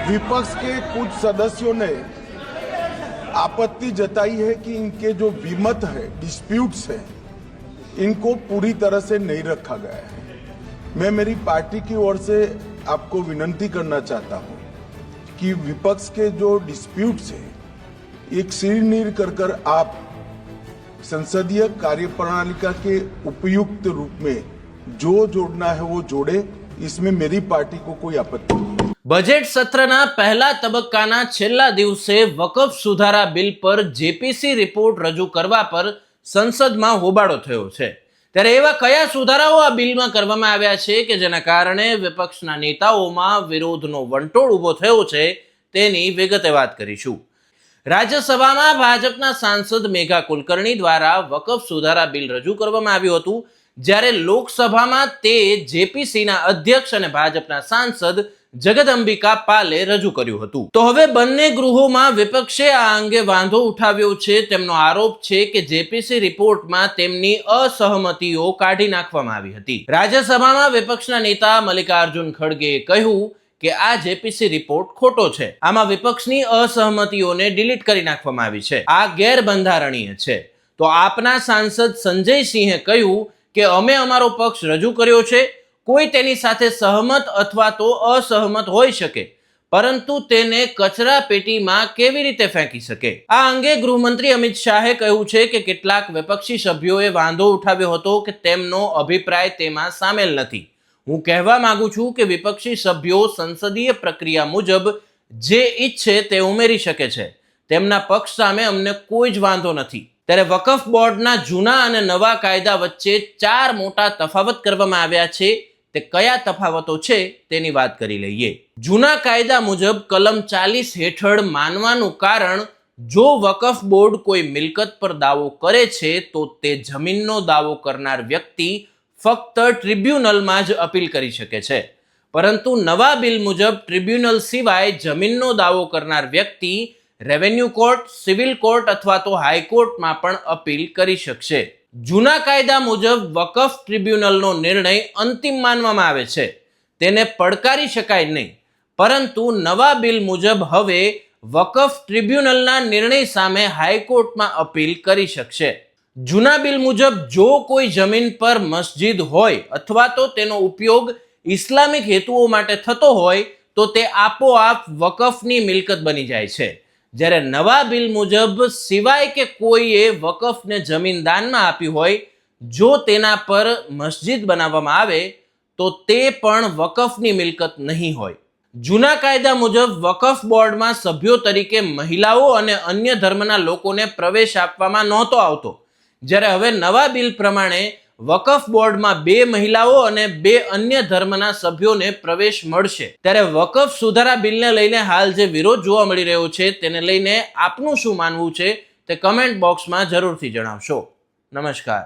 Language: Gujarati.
विपक्ष के कुछ सदस्यों ने आपत्ति जताई है कि इनके जो विमत है, डिस्प्यूट्स है, इनको पूरी तरह से नहीं रखा गया है। मैं मेरी पार्टी की ओर से आपको विनती करना चाहता हूं कि विपक्ष के जो डिस्प्यूट्स है, एक सिरनीर कर आप संसदीय कार्यप्रणालिका के उपयुक्त रूप में जो जोड़ना है वो जोड़े। इसमें मेरी पार्टी को कोई आपत्ति नहीं। બજેટ સત્રના પહેલા તબક્કાના છેલ્લા દિવસે વકફ સુધારા બિલ પર જેપીસી રિપોર્ટ રજૂ કરવા પર સંસદમાં હોબાળો થયો છે। ત્યારે એવા કયા સુધારાઓ આ બિલમાં કરવામાં આવ્યા છે કે જેના કારણે વિપક્ષના નેતાઓમાં વિરોધનો વંટોળ ઊભો થયો છે, તેની વિગતે વાત કરીશું। રાજ્યસભામાં ભાજપના સાંસદ મેઘા કુલકર્ણી દ્વારા વકફ સુધારા બિલ રજૂ કરવામાં આવ્યું હતું, જ્યારે લોકસભામાં તે જેપીસીના અધ્યક્ષ અને ભાજપના સાંસદ જગદંબિકા પાલે રજૂ કર્યું હતું। તો હવે બંને ગૃહોમાં વિપક્ષે આ અંગે વાંધો ઉઠાવ્યો છે। તેમનો આરોપ છે કે જેપીસી રિપોર્ટમાં તેમની અસહમતિઓ કાઢી નાખવામાં આવી હતી। રાજ્યસભામાં વિપક્ષના નેતા મલ્લિકાર્જુન ખડગેએ કહ્યું કે આ જેપીસી રિપોર્ટ ખોટો છે, આમાં વિપક્ષની અસહમતિઓને ડિલીટ કરી નાખવામાં આવી છે, આ ગેરબંધારણીય છે। તો આપના સાંસદ સંજય સિંહે કહ્યું કે અમે અમારો પક્ષ રજૂ કર્યો છે, કોઈ તેની સાથે સહમત અથવા તો અસહમત હોઈ શકે, પરંતુ તેને કચરા પેટીમાં કેવી રીતે ફેંકી શકે। આ અંગે ગૃહમંત્રી અમિત શાહે કહ્યું છે કે કેટલાક વિપક્ષી સભ્યોએ વાંધો ઉઠાવ્યો હતો કે તેમનો અભિપ્રાય તેમાં સામેલ નથી। હું કહેવા માંગુ છું કે વિપક્ષી સભ્યો સંસદીય પ્રક્રિયા મુજબ જે ઈચ્છે તે ઉમેરી શકે છે, તેમના પક્ષ સામે અમને કોઈ જ વાંધો નથી। ત્યારે વકફ બોર્ડના જૂના અને નવા કાયદા વચ્ચે 4 મોટા તફાવત કરવામાં આવ્યા છે। તે કયા તફાવતો છે તેની વાત કરી લઈએ। જૂના કાયદા મુજબ કલમ 40 હેઠળ માનવાનું કારણ જો વકફ બોર્ડ કોઈ મિલકત પર દાવો કરે છે તો તે જમીનનો દાવો કરનાર વ્યક્તિ ફક્ત ટ્રિબ્યુનલમાં જ અપીલ કરી શકે છે, પરંતુ નવા બિલ મુજબ ટ્રિબ્યુનલ સિવાય જમીનનો દાવો કરનાર વ્યક્તિ રેવન્યુ કોર્ટ, સિવિલ કોર્ટ અથવા તો હાઈકોર્ટમાં પણ અપીલ કરી શકશે। જૂના કાયદા મુજબ વકફ ટ્રિબ્યુનલનો નિર્ણય અંતિમ માનવામાં આવે છે, તેને પડકારી શકાય નહીં, પરંતુ નવા બિલ મુજબ હવે વકફ ટ્રિબ્યુનલના નિર્ણય સામે હાઈકોર્ટમાં અપીલ કરી શકશે। જૂના બિલ મુજબ જો કોઈ જમીન પર મસ્જિદ હોય અથવા તો તેનો ઉપયોગ ઇસ્લામિક હેતુઓ માટે થતો હોય તો તે આપોઆપ વકફની મિલકત બની જાય છે, જ્યારે નવા બિલ મુજબ સિવાય કે કોઈએ વકફને જમીન દાનમાં આપી હોય, જો તેના પર મસ્જિદ બનાવવામાં આવે તો તે પણ વકફની મિલકત નહીં હોય। જૂના કાયદા મુજબ વકફ બોર્ડમાં સભ્યો તરીકે મહિલાઓ અને અન્ય ધર્મના લોકોને પ્રવેશ આપવામાં નહોતો આવતો, જ્યારે હવે નવા બિલ પ્રમાણે વકફ બોર્ડમાં 2 મહિલાઓ અને 2 અન્ય ધર્મના સભ્યોને પ્રવેશ મળશે। ત્યારે વકફ સુધારા બિલને લઈને હાલ જે વિરોધ જોવા મળી રહ્યો છે તેને લઈને આપનું શું માનવું છે તે કમેન્ટ બોક્સમાં જરૂરથી જણાવશો। નમસ્કાર।